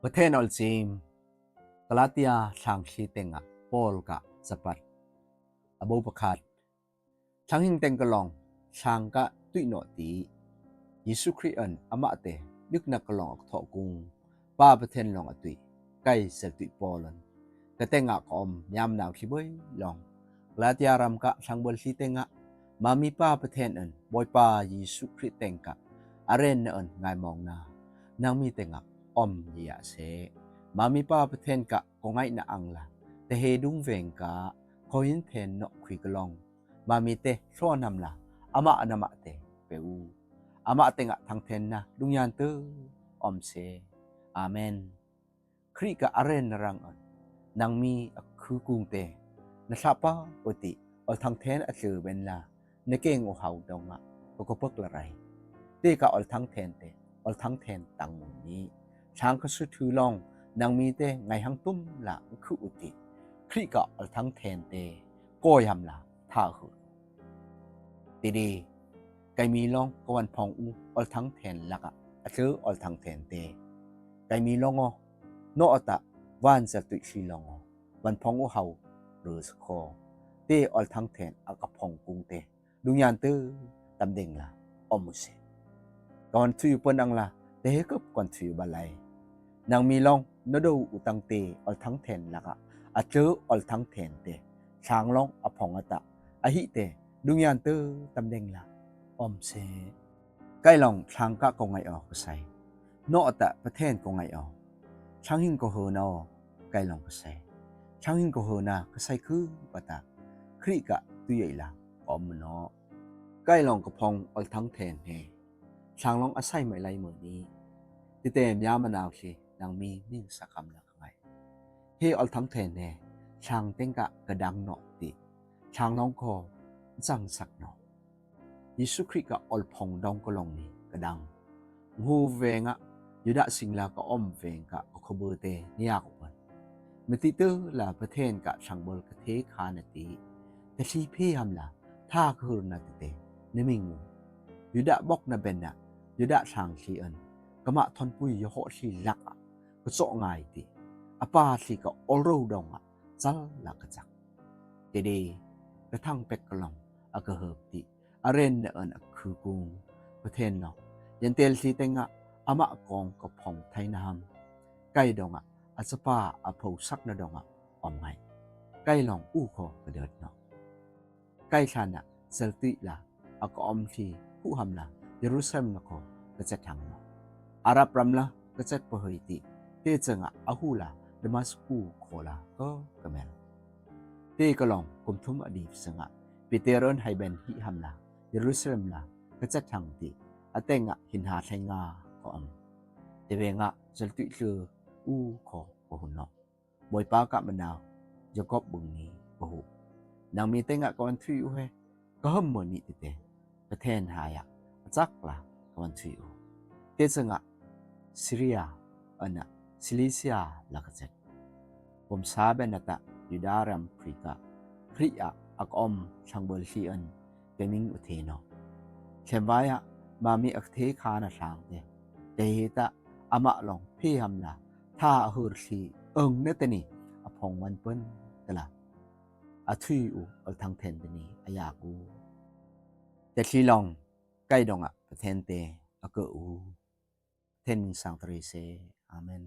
ประเทศออลจีมกลาติยาช่างชีเต็งอะปอลกะสปัดอบูบคัดช่างหิงเต็งกะลองช่างกะตุยโนตียิสุคริอันอมะเตยึกนักกะลองอักทอกุงป้าประเทศลองอตุยใกล้เสตุยปอลันกะเต็งอะกอมยามหนาวขี้เบยลองกลาติยารำกะช่างบอลชีเต็งอะมามีป้าประเทศอันบอยป้ายิสุคริเต็งกะอาเรนอันงายมองนานางมีเต็งอะอมเยียเสมามีป้าประเทศกะก็ง่ายนะอังละแต่เฮดุงเวงกะคอยนเทนเนาะคุยกะลองมามีเตช่อนำละอามะอนามะเตเปอูอามะเตงะทางเทนนะดุงยานเตออมเสอาเมนคริกะอาเรนนรังอันนางมีคือกรุงเตนะซาปาปติอทางเทนอะเจอเวนลาในเก่งโอเฮาดองะก็ปกละไรเตกะอทางเทนเตอทางเทนตังมุนี้ช้างก็สุดถือลองนางมีเตไงหังตุ้มละคืออุติคริกะอทั้งแทนเตก็ยำละท่าหือตีดีไกมีลองกวันพองอูอทั้งแทนละกะเจออทั้งแทนเตไกมีลองโนอตะวันจะตุชีลองวันพองอูเฮาหรือสคอเตอทั้งแทนอากพองกุงเตดุญานเตตำเด้งละอมุเสก่อนที่เปิ้นอังละเตกับก่อนที่บาไลนางมีลองนดูอุตังเตอทั้งแทนละกะเจออทั้งแทนเตช้างลองอพองอตะหิเตดุญานเตตำเด้งละอมเสใกล้ลองช้างกะก็ไงออกก็ใส่โนอตะประเทศก็ไงออกช้างหิงก็เฮนอใกล้ลองก็ใส่ช้างหิงก็เฮนาก็ใส่คือปะตะคริกะตุยละอมเนาะใกล้ลองก็พองอทั้งแทนเฮช้างลองอาศัยไม่ไรเหมือนนี้ติเตมยามะนาวสินางมีนิ่งสักคำละไงเฮอทั้งแทนแน่ช่างเต็งกะกระดังเนาะติช่างน้องคอจังสักเนาะยิสุคริกะอลพองดองก็ลองนี่กระดังหูเวงะยุดะสิงลาก็อ้อมเวงกะก็ขบเตนี่ยากกว่าเมติเตอร์ลาประเทศกะช่างบลกะเทคานติแต่ที่พี่ทำละท่าคือนาติเตนี่มิงยุดะบอกนะเบนนะยุดะช่างชีอันกะมะทอนปุยยโหชีลักก็โซง่ายติอปาสิก็อโรดองจัลลักจักเตเดกระทั่งเป็กกลองกะเฮิบติอาเรนเอินคือกุงประเทศเนาะยันเตลสิเตงอามะกองกับพองไทยนามใกล้ดองอัสปาโพสักนะดองออมไงใกล้ลองอู้คอกระเดิดเนาะใกล้ชันเซลติละก็อมทีผู้หำละเยรูซาเล็มนะก็กระจัดทางเนาะอารับรำละกระจัดปะเฮยติเตจังอาหูละดมัสกูโคลาก็กระเมลเตก็ลองกุมทุมอดีตสังปีเตรอนไฮเบนฮิฮัมละเยรูซาเล็มละกระจัดทางติเตงหินหาไทงาก็เตเวงจลตุคืออู้ขอปะหุนเนาะบอยปากะมะนาวจะกอบบึงนี้ปะหุนางมีเตงก่อนทุยอูเฮก็หมดนี่เตประเทศหายจักละก่อนทุยอูเตจังซีเรียซิลิเซียลักเจ็ดผมทราบนะตะยูดารัมฟริกาคริยอักอมช่างบลชีอันเป็นมิงอุเทนเช่นว่ามามีอักเทคานะช่างเดตะอามะลองพี่ฮัมละท่าฮือชีเนตนี่พองวันเปิ้นตละทุยอูทางเทนตนี่อยากอูแต่ชีลองใกล้ดองประเทนเตก็อูเทนสังตรีเซอาเมน